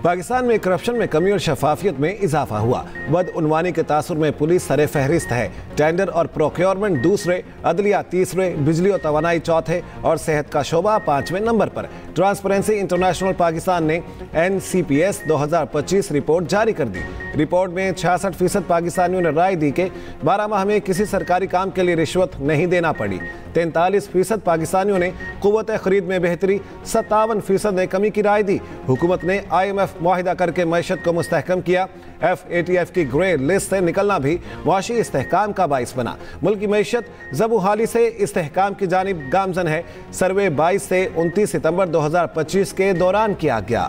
पाकिस्तान में करप्शन में कमी और शफाफियत में इजाफा हुआ। बदउनवानी के तासुर में पुलिस सरे फहरिस्त है। टेंडर और प्रोक्योरमेंट दूसरे, अदलिया तीसरे, बिजली और तवानाई चौथे और सेहत का शोबा 5वें नंबर पर। ट्रांसपेरेंसी इंटरनेशनल पाकिस्तान ने NCPS 2025 रिपोर्ट जारी कर दी। रिपोर्ट में 66% पाकिस्तानियों ने राय दी कि 12 माह में किसी सरकारी काम के लिए रिश्वत नहीं देना पड़ी। 43% पाकिस्तानियों ने कुव्वत खरीद में बेहतरी, 57% ने कमी की राय दी। हुकूमत ने IMF मुआहिदा करके मईशत को मुस्तहकम किया। FATF की ग्रे लिस्ट से निकलना भी मुआशी इस्तेहकाम का बाइस बना। मुल्क की मईशत ज़बूहाली से इस्तेहकाम की जानिब गामजन है। सर्वे 22 से 29 सितंबर 2025 के दौरान किया गया।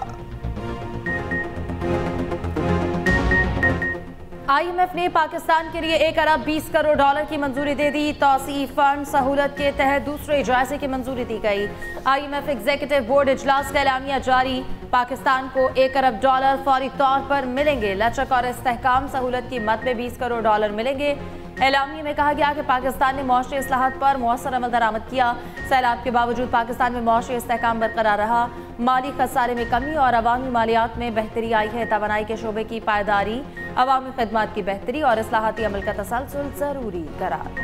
IMF ने पाकिस्तान के लिए 1 अरब 20 करोड़ डॉलर की मंजूरी दे दी। तौसीफ फंड सहूलत के तहत दूसरे जायजे की मंजूरी दी गई। IMF एग्जीक्यूटिव बोर्ड इजलास का एलामिया जारी। पाकिस्तान को 1 अरब डॉलर फौरी तौर पर मिलेंगे। लचक और इस्तेहकाम सहूलत की मद में 20 करोड़ डॉलर मिलेंगे। एलामिया में कहा गया कि पाकिस्तान ने मौशरी इस्लाहात पर मौसर अमल दरामद किया। सैलाब के बावजूद पाकिस्तान में मौशरी इस्तेहकाम बरकरार रहा। माली खसारे में कमी और अवामी मालियात में बेहतरी आई है। तवानाई के शोबे की पायदारी, अवामी खदमात की बेहतरी और इस्लाहाती अमल का तसलसल जरूरी करार।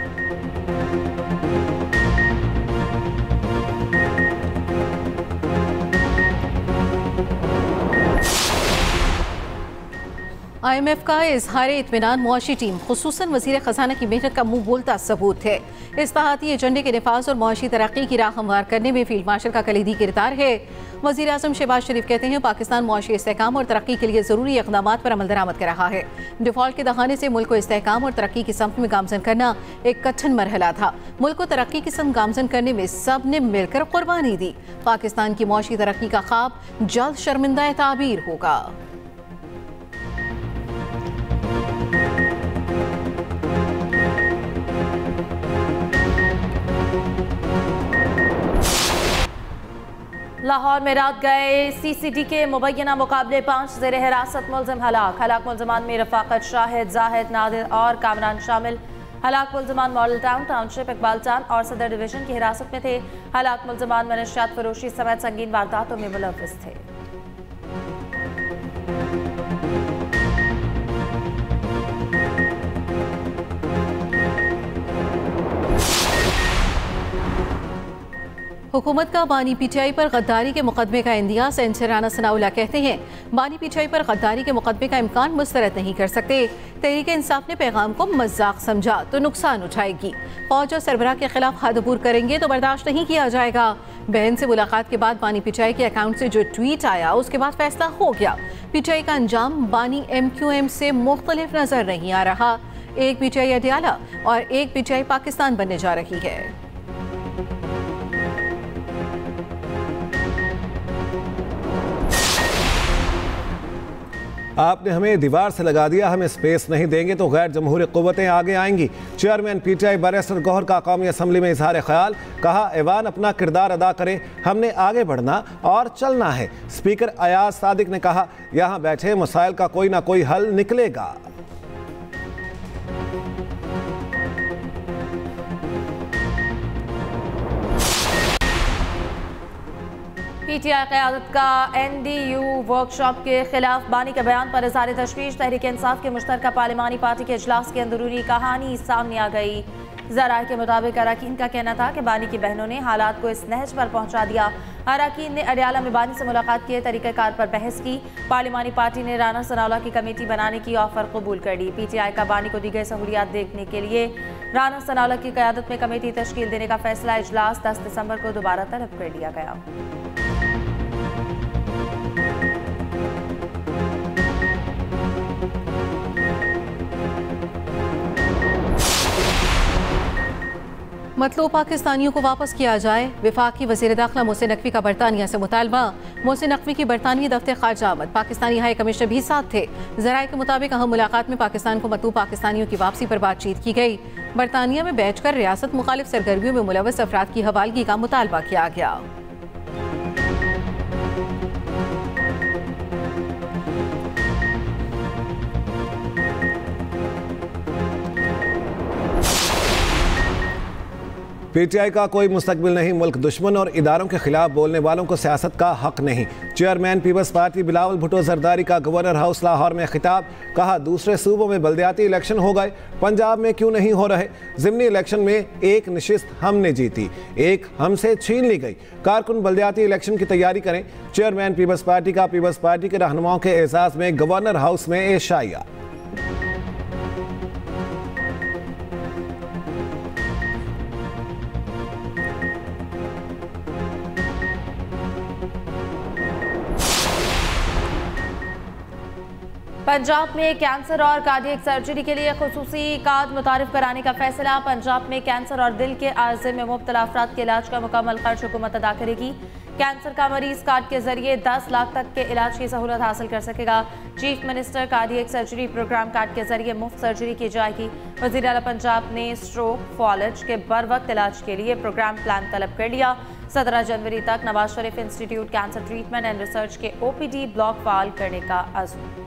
IMF का इजहार इत्मीनान मुआशी टीम खुसूसन वज़ीर ख़जाना की मेहनत का मुंह बोलता सबूत है। इस्लाहाती एजेंडे के नफाज और मुआशी तरक्की की राह हमवार करने में फील्ड मार्शल का कलीदी किरदार है। वज़ीर आज़म शहबाज शरीफ कहते हैं पाकिस्तान मुआशी इस्तेहकाम और तरक्की के लिए ज़रूरी इक़दामात पर अमल दरामद कर रहा है। डिफ़ॉल्ट के दहाने से मुल्क को इस्तेहकाम और तरक्की की समत में गामजन करना एक कठिन मरहला था। मुल्क को तरक्की की समत गामजन करने में सब ने मिलकर कुर्बानी दी। पाकिस्तान की मुआशी तरक्की का ख्वाब जल्द शर्मिंदा ताबीर होगा। लाहौर में रात गए CCD के मुबैना मुकाबले 5 ज़ेर हिरासत मुलजिम हलाक। हलाक मुलजमान में रफाकत, शाहिद, जाहिद, नादिर और कामरान शामिल। हलाक मुलजमान Model Town, Township, Iqbal Town और सदर डिवीजन की हिरासत में थे। हलाक मुलजमान मनशियात फरोशी समेत संगीन वारदातों में मुलव्विस थे। हुकूमत का बानी PTI पर गद्दारी के मुकदमे का इंदिया। सेंसर राना सनाउल्लाह कहते हैं बानी PTI पर गद्दारी के मुकदमे का इम्कान मुस्तरद नहीं कर सकते। तहरीक इंसाफ ने पैगाम को मजाक समझा तो नुकसान उठाएगी। फौज और सरबराह के खिलाफ हद अबूर करेंगे तो बर्दाश्त नहीं किया जाएगा। बहन से मुलाकात के बाद बानी PTI के अकाउंट से जो ट्वीट आया उसके बाद फैसला हो गया। PTI का अंजाम बानी MQM से मुख्तलिफ नजर नहीं आ रहा। एक PTI अडियाला और एक PTI पाकिस्तान बनने जा रही है। आपने हमें दीवार से लगा दिया, हमें स्पेस नहीं देंगे तो गैर जमहूरी क़ुव्वतें आगे आएंगी। चेयरमैन PTI बैरिस्टर गौहर का कौमी असम्बली में इजहार ख्याल। कहा ऐवान अपना किरदार अदा करे, हमने आगे बढ़ना और चलना है। स्पीकर अयाज सादिक ने कहा यहाँ बैठे मसाइल का कोई ना कोई हल निकलेगा। PTI क़यादत का NDU वर्कशॉप के खिलाफ बानी के बयान पर इज़हार तशवीश। तहरीक इंसाफ के मुश्तरका पार्लिमानी पार्टी के इजलास की अंदरूनी कहानी सामने आ गई। ज़राए के मुताबिक अरकान का कहना था कि बानी की बहनों ने हालात को इस नहज पर पहुंचा दिया। अरकान ने अडियाला में बानी से मुलाकात किए, तरीक़ाकार पर बहस की। पार्लिमानी पार्टी ने राना सनाउल्लाह की कमेटी बनाने की ऑफर कबूल कर ली। PTI का बानी को दी गई सहूलियात देखने के लिए राना सनाउल्लाह की क़यादत में कमेटी तश्कील देने का फैसला इजलास 10 दिसंबर को दोबारा तलब कर लिया गया। मतलूब पाकिस्तानियों को वापस किया जाए। वफाकी वज़ीर दाखिला मोहसिन नकवी का बरतानिया से मुतालबा। मोहसिन नकवी की बरतानिया दफ्तर खारजा आमद। पाकिस्तानी हाई कमिश्नर भी साथ थे। ज़राए के मुताबिक अहम मुलाकात में पाकिस्तान को मतलूब पाकिस्तानियों की वापसी पर बातचीत की गई। बरतानिया में बैठकर रियासत मुखालिफ सरगर्मियों में मुलव्वस अफराद की हवालगी का मुतालबा किया गया। पीटीआई का कोई मुस्तकबिल नहीं, मुल्क दुश्मन और इदारों के खिलाफ बोलने वालों को सियासत का हक नहीं। Chairman Peoples Party Bilawal Bhutto Zardari का गवर्नर हाउस लाहौर में खिताब, कहा दूसरे सूबों में बल्दियाती इलेक्शन हो गए, पंजाब में क्यों नहीं हो रहे। ज़िमनी इलेक्शन में एक नशिस्त हमने जीती, एक हमसे छीन ली गई। कारकुन बल्दियाती इलेक्शन की तैयारी करें। चेयरमैन पीपल्स पार्टी का पीपल्स पार्टी के रहनुमाओं के एजाज में गवर्नर हाउस में एशाया। पंजाब में कैंसर और कार्डियक सर्जरी के लिए खुसूसी कार्ड मुतारिफ कराने का फैसला। पंजाब में कैंसर और दिल के आर्जे में मुब्तला अफराद के इलाज का मुकम्मल खर्च हुकूमत अदा करेगी। कैंसर का मरीज कार्ड के जरिए 10 लाख तक के इलाज की सहूलत हासिल कर सकेगा। Chief minister cardiac surgery programme card के जरिए मुफ्त सर्जरी की जाएगी। वज़ीर आला पंजाब ने स्ट्रोक, फॉलज के बर वक्त इलाज के लिए प्रोग्राम प्लान तलब कर लिया। 17 जनवरी तक Nawaz Sharif institute cancer treatment and research के OPD ब्लॉक फाल करने का अज़्म।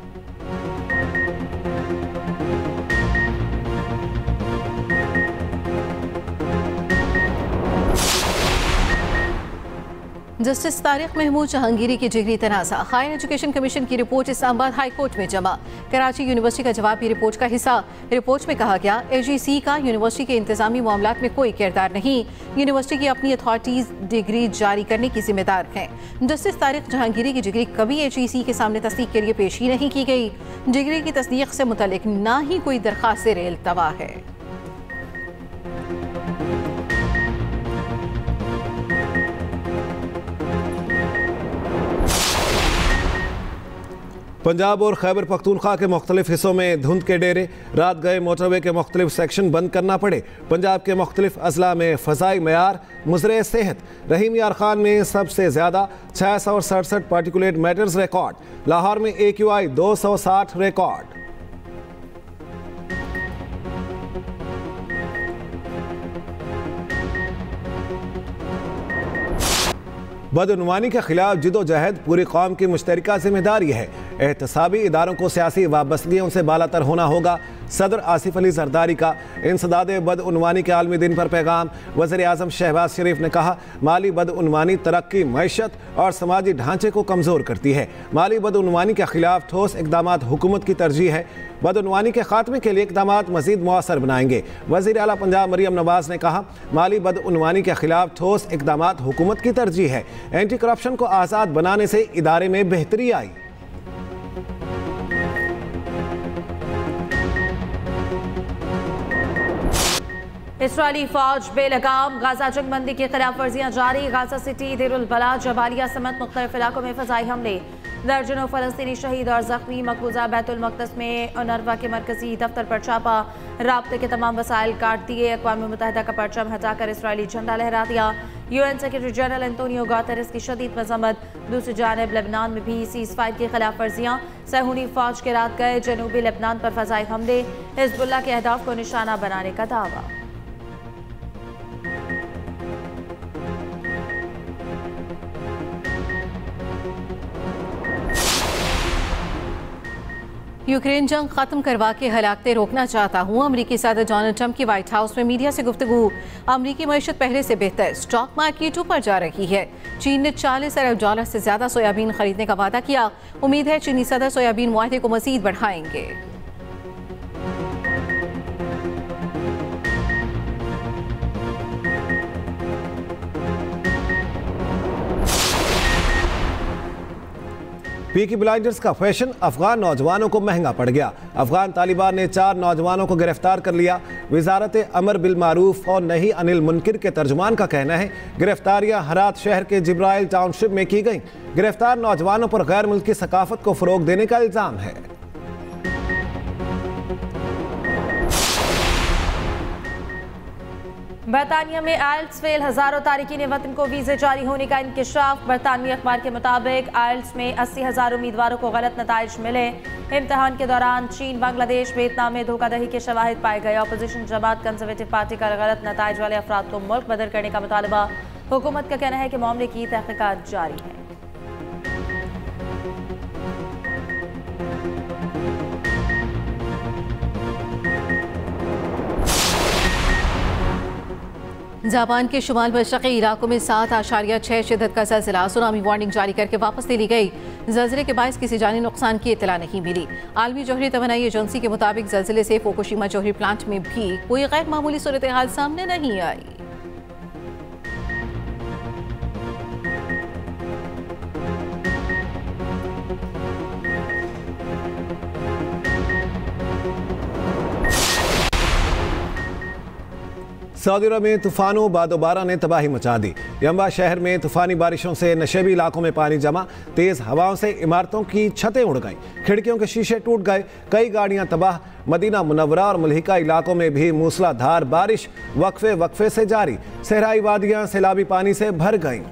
जस्टिस तारिक महमूद जहांगीरी की जिगरी तनाज़ा। हायर एजुकेशन कमीशन की रिपोर्ट इस्लामाबाद हाई कोर्ट में जमा। कराची यूनिवर्सिटी का जवाब भी रिपोर्ट का हिस्सा। रिपोर्ट में कहा गया AGC का यूनिवर्सिटी के इंतजामी मामलात में कोई किरदार नहीं। यूनिवर्सिटी की अपनी अथॉरिटीज डिग्री जारी करने की जिम्मेदार हैं। जस्टिस तारिक जहांगीरी की डिग्री कभी AGC के सामने तस्दीक के लिए पेश ही नहीं की गई। डिग्री की तस्दीक से मुतल्लिक ना ही कोई दरख्वास्त रेल तवा है। पंजाब और खैबर पख्तूनख्वा के मुख्तलिफ हिस्सों में धुंध के डेरे, रात गए मोटरवे के मुख्तलिफ सेक्शन बंद करना पड़े। पंजाब के मुख्तलिफ अजला में फ़ज़ाई मयार मुज़रे सेहत। रहीम यार खान में सबसे ज़्यादा 667 पार्टिकुलेट मैटर्स रिकॉर्ड। लाहौर में AQI 260 रिकॉर्ड। बदउनवानी के खिलाफ जिदोजहद पूरी कौम की मुश्तरका जिम्मेदारी है। एहतसाबी इदारों को सियासी वाबस्तगियों से बालातर होना होगा। सदर आसिफ अली जरदारी का इंसदाद बदउनवानी के आलमी दिन पर पैगाम। वज़ीर आज़म शहबाज शरीफ ने कहा, माली बदउनवानी तरक्की, मैशत और समाजी ढांचे को कमज़ोर करती है। माली बदउनवानी के खिलाफ ठोस इक़दामात हुकूमत की तरजीह है। बदउनवानी के खात्मे के लिए इक़दामात मज़ीद मुअस्सर बनाएंगे। वज़ीर आला पंजाब मरियम नवाज़ ने कहा, माली बदउनवानी के खिलाफ ठोस इक़दामात हुकूमत की तरजीह है। एंटी करप्शन को आज़ाद बनाने से इदारे में बेहतरी आई। इसराइली फौज बेलगाम। गाजा जंगबंदी की खिलाफ वर्जियां जारी। गाजा सिटी, देरुल बला, जबालिया समेत मुख्तलिफ इलाकों में फ़ज़ाई हमले। दर्जनों फ़लस्तीनी शहीद और ज़ख्मी। मकबूजा बैतुल मक़दस में UNRWA के मरकज़ी दफ्तर पर छापा। राब्ते के तमाम वसाइल काट दिए। अक़वाम मुत्तहिदा का परचम हटाकर इसराइली झंडा लहरा दिया। UN secretary general Antonio Guterres की शदीद मज़म्मत। दूसरी जानब लेबनान में भी सीज़ फायर की खिलाफ वर्जियाँ। सहूनी फ़ौज के रात गए जनूबी लेबनान पर फ़ज़ाई हमले। हिज़्बुल्लाह के अहदाफ को निशाना बनाने का दावा। यूक्रेन जंग खत्म करवा के हलाकतें रोकना चाहता हूँ। अमरीकी सदर डोनाल्ड ट्रंप की व्हाइट हाउस में मीडिया से गुफ्तगू। अमरीकी मईशत पहले से बेहतर, स्टॉक मार्केट ऊपर जा रही है। चीन ने $40 अरब से ज्यादा सोयाबीन खरीदने का वादा किया। उम्मीद है चीनी सदर सोयाबीन मुआहदे को मजीद बढ़ाएंगे। पीकी ब्लाइंडर्स का फैशन अफगान नौजवानों को महंगा पड़ गया। अफगान तालिबान ने 4 नौजवानों को गिरफ्तार कर लिया। वजारत अमर बिल मारूफ और नहीं अनिल मुनकिर के तर्जुमान का कहना है गिरफ्तारियां हरात शहर के जिब्राइल टाउनशिप में की गईं। गिरफ्तार नौजवानों पर गैर मुल्की सकाफत को फरोग देने का इल्जाम है। बरतानिया में आइल्स फेल, हजारों तारिकीन वतन को वीजे जारी होने का इंकशाफ। बरतानवी अखबार के मुताबिक आइल्स में 80,000 उम्मीदवारों को गलत नताइज मिले। इम्तहान के दौरान चीन, बांग्लादेश, वियतनाम में धोखाधड़ी के शवाहिद पाए गए। अपोजिशन जमात कंजर्वेटिव पार्टी का गलत नताइज वाले अफराद को मुल्क बदर करने का मुतालबा। हुकूमत का कहना है कि मामले की तहकीकात जारी है। जापान के शुमाल मशरक़ी इलाकों में 7.6 शिद्दत का ज़लज़ला, सुनामी वार्निंग जारी करके वापस ले ली गई। ज़लज़ले के बायस किसी जानी नुकसान की इत्तला नहीं मिली। आलमी जौहरी तवानाई एजेंसी के मुताबिक ज़लज़ले से फुकुशिमा जौहरी प्लांट में भी कोई गैर मामूली सूरत हाल सामने नहीं आई। सऊदी अरब में तूफानों बादोबारा ने तबाही मचा दी। यंबा शहर में तूफानी बारिशों से नशेबी इलाकों में पानी जमा, तेज हवाओं से इमारतों की छतें उड़ गईं, खिड़कियों के शीशे टूट गए, कई गाड़ियां तबाह। मदीना मुनव्वरा और मुल्हिका इलाकों में भी मूसलाधार बारिश वक्फे वक्फे से जारी। सहराई वादियां सैलाबी पानी से भर गईं।